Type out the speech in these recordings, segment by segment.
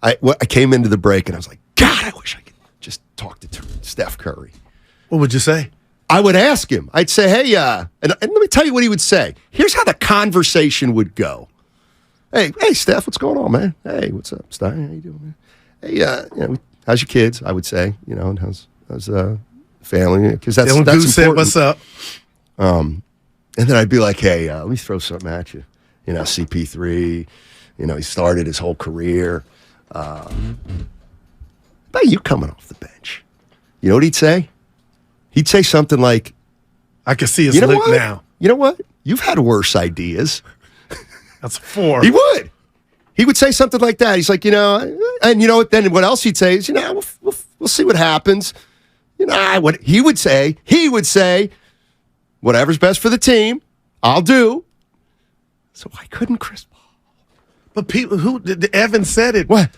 I came into the break and I was like, God, I wish I could just talk to Steph Curry. What would you say? I would ask him. I'd say, hey, and let me tell you what he would say. Here's how the conversation would go. Hey, Steph, what's going on, man? Hey, what's up, Steiny? How you doing, man? Hey, how's your kids? I would say, and how's family? Because that's important. Said, what's up? And then I'd be like, hey, let me throw something at you. CP3. He started his whole career. About you coming off the bench. You know what he'd say? He'd say something like, I can see his look now. You know what? You've had worse ideas. That's 4. He would. He would say something like that. He's like, and then what else he'd say is, we'll see what happens. What he would say, whatever's best for the team, I'll do. So why couldn't Chris Paul? But people Evan said it. What?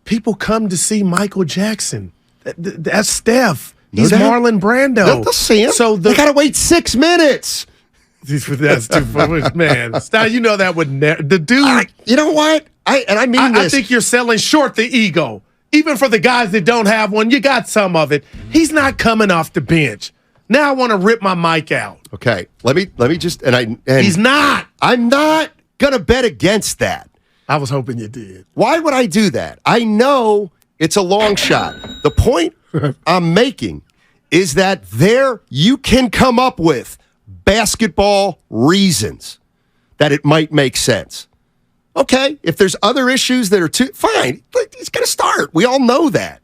People come to see Michael Jackson. That's Steph. No He's doubt. Marlon Brando. They'll see him. So they gotta wait 6 minutes. That's too funny, man. Now that would never. The dude. You know what? I mean this. I think you're selling short the ego. Even for the guys that don't have one, you got some of it. He's not coming off the bench. Now I want to rip my mic out. Okay, let me just and he's not. I'm not gonna bet against that. I was hoping you did. Why would I do that? I know it's a long shot. The point I'm making is that you can come up with basketball reasons that it might make sense. Okay, if there's other issues that are fine, he's going to start. We all know that.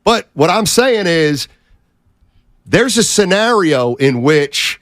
But what I'm saying is there's a scenario in which,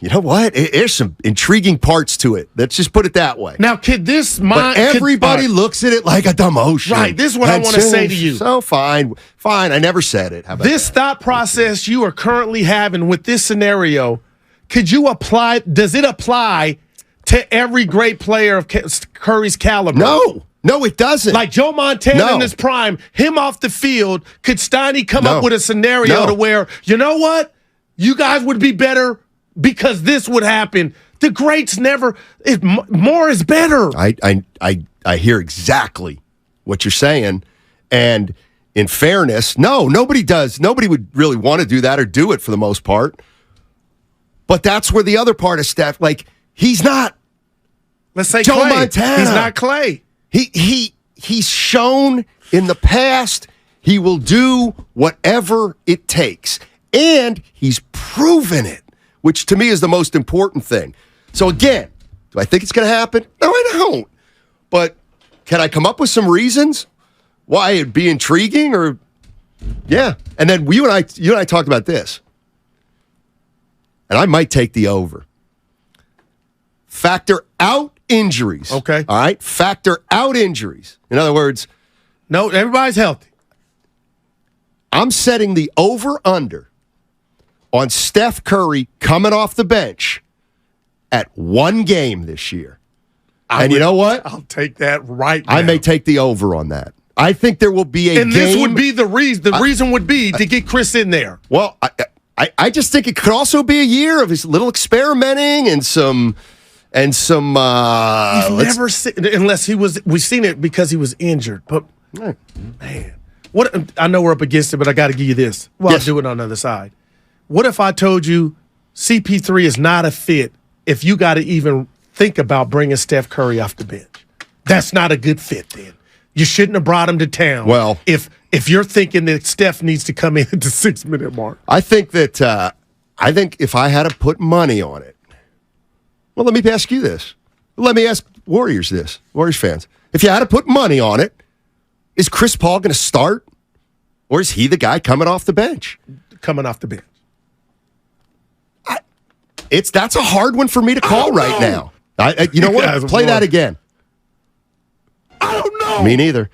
you know what? There's some intriguing parts to it. Let's just put it that way. Now, but everybody looks at it like a demotion. Right, this is what I want to say to you. So fine. I never said it. How about this thought process you are currently having with this scenario, does it apply to every great player of Curry's caliber? No, it doesn't. Like Joe Montana in his prime, him off the field, could Steiny come up with a scenario to where, you know what? You guys would be better because this would happen. The greats never, more is better. I hear exactly what you're saying. And in fairness, nobody does. Nobody would really want to do that or do it for the most part. But that's where the other part of Steph, he's not. Let's say Joe Clay. Montana. He's not Clay. He's shown in the past he will do whatever it takes. And he's proven it, which to me is the most important thing. So again, do I think it's going to happen? No, I don't. But can I come up with some reasons why it'd be intriguing? Or yeah. And then you and I talked about this. And I might take the over. Factor out injuries. Okay. All right? Factor out injuries. In other words, no, everybody's healthy. I'm setting the over-under on Steph Curry coming off the bench at 1 game this year. You know what? I'll take that right now. I may take the over on that. I think there will be a game. And this would be the reason. The reason would be to get Chris in there. Well, I just think it could also be a year of his little experimenting and some. We've never seen, unless we've seen it because he was injured. But man, I know we're up against it, but I got to give you this. Well, yes. I'll do it on the other side. What if I told you CP3 is not a fit if you got to even think about bringing Steph Curry off the bench? That's not a good fit then. You shouldn't have brought him to town. Well, if you're thinking that Steph needs to come in at the 6-minute mark. I think if I had to put money on it, well, let me ask you this. Let me ask Warriors fans. If you had to put money on it, is Chris Paul going to start? Or is he the guy coming off the bench? Coming off the bench. That's a hard one for me to call right now. You know what? Play that again. I don't know. Me neither.